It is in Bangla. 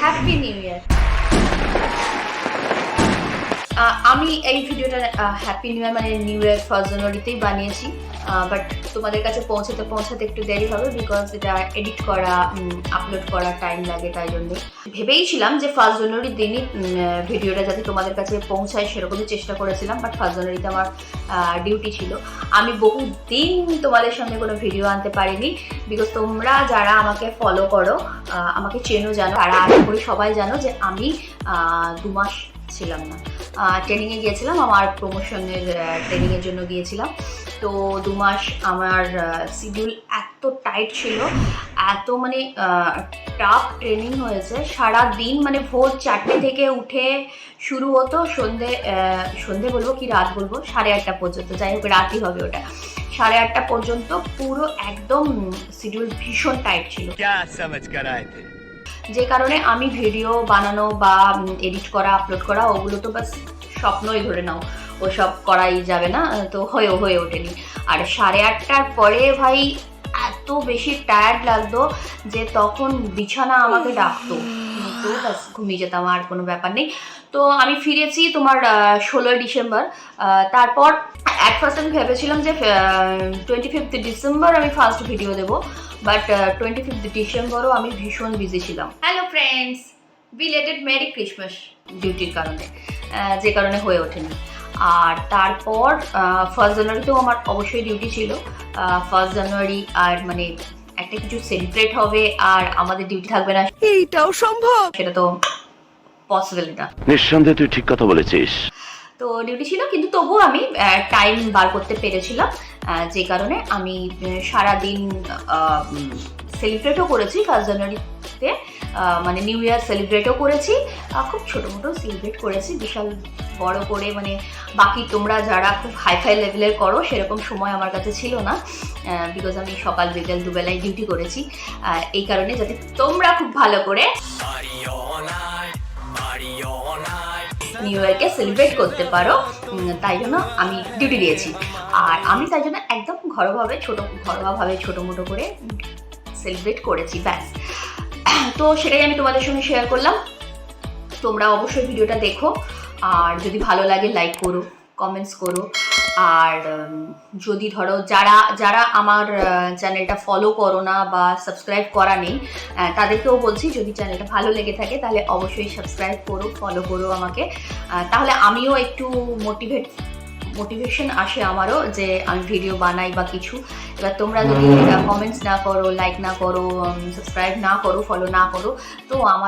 Happy new year. আমি এই ভিডিওটা হ্যাপি নিউ ইয়ার মানে নিউ ইয়ার 1 জানুয়ারিতেই বানিয়েছি, বাট তোমাদের কাছে পৌঁছাতে একটু দেরি হবে, বিকজ এটা এডিট করা আপলোড করা টাইম লাগে। তাই জন্য ভেবেইছিলাম যে 1 জানুয়ারির দিনই ভিডিওটা যাতে তোমাদের কাছে পৌঁছায় সেরকমই চেষ্টা করেছিলাম, বাট 1 জানুয়ারিতে আমার ডিউটি ছিল। আমি বহু দিন তোমাদের সামনে কোনো ভিডিও আনতে পারিনি, বিকজ তোমরা যারা আমাকে ফলো করো, আমাকে চেনো জানো, তারা আশা করি সবাই জানো যে আমি 2 মাস ছিলাম না, ট্রেনিংয়ে গিয়েছিলাম, আমার প্রমোশনের ট্রেনিংয়ের জন্য গিয়েছিলাম। তো 2 মাস আমার শিডিউল এত টাইট ছিল, এত মানে টাফ ট্রেনিং হয়েছে। সারা দিন মানে ভোর 4টে থেকে উঠে শুরু হতো, সন্ধে বলবো কি রাত বলবো, 8:30 পর্যন্ত, যাই হোক রাতই হবে ওটা, 8:30 পর্যন্ত পুরো একদম শিডিউল ভীষণ টাইট ছিল। যে কারণে আমি ভিডিও বানানো বা এডিট করা আপলোড করা ওগুলো তো বাস স্বপ্নই ধরে নাও, ওসব করাই যাবে না, তো হয়ে ওঠেনি। আর 8:30টার পরে ভাই এত বেশি টায়ার্ড লাগতো যে তখন বিছানা আমাকে ডাকতো, তো বাস ঘুমিয়ে যেতাম, আর কোনো ব্যাপার নেই। তো আমি ফিরেছি তোমার 16ই ডিসেম্বর। তারপর অ্যাট ফার্স্ট আমি ভেবেছিলাম যে 25 ডিসেম্বর আমি ফার্স্ট ভিডিও দেবো, বাট 25 ডিসেম্বরও আমি ভীষণ বিজি ছিলাম। Hello friends, belated merry Christmas ডিউটির কারণে, যে কারণে হয়ে ওঠেনি। আর তারপর 1 জানুয়ারিতেও আমার অবশ্যই ডিউটি ছিল। 1 জানুয়ারি আর মানে একটা কিছু সেলিব্রেট হবে আর আমাদের ডিউটি থাকবে না, এইটাও সম্ভব? সেটা তো পসিবল না। নিঃসন্দেহে তুই ঠিক কথা বলেছিস। তো ডিউটি ছিল, কিন্তু তবুও আমি টাইম বার করতে পেরেছিলাম, যে কারণে আমি সারাদিন সেলিব্রেটও করেছি 1 জানুয়ারিতে, মানে নিউ ইয়ার সেলিব্রেটও করেছি, খুব ছোটো মোটো সেলিব্রেট করেছি, বিশাল বড় করে মানে বাকি তোমরা যারা খুব হাইফাই লেভেলের করো সেরকম সময় আমার কাছে ছিল না, বিকজ আমি সকাল বিকেল দুবেলায় ডিউটি করেছি। এই কারণে যাতে তোমরা খুব ভালো করে নিউ ইয়ারকে সেলিব্রেট করতে পারো, তাই জন্য আমি ডিউটি দিয়েছি। আর আমি তাই জন্য একদম ঘরোয়াভাবে ছোটো মোটো করে সেলিব্রেট করেছি, ব্যাস। তো সেটাই আমি তোমাদের সঙ্গে শেয়ার করলাম। তোমরা অবশ্যই ভিডিওটা দেখো, আর যদি ভালো লাগে লাইক করো, কমেন্টস করো। আর যদি ধরো যারা আমার চ্যানেলটা ফলো করো না বা সাবস্ক্রাইব করা নেই, তাদেরকেও বলছি যদি চ্যানেলটা ভালো লেগে থাকে তাহলে অবশ্যই সাবস্ক্রাইব করো, ফলো করো আমাকে, তাহলে আমিও একটু মোটিভেশন আসে আমারও যে আমি ভিডিও বানাই বা কিছু। এবার তোমরা যদি কমেন্টস না করো, লাইক না করো, সাবস্ক্রাইব না করো, ফলো না করো, তো আমার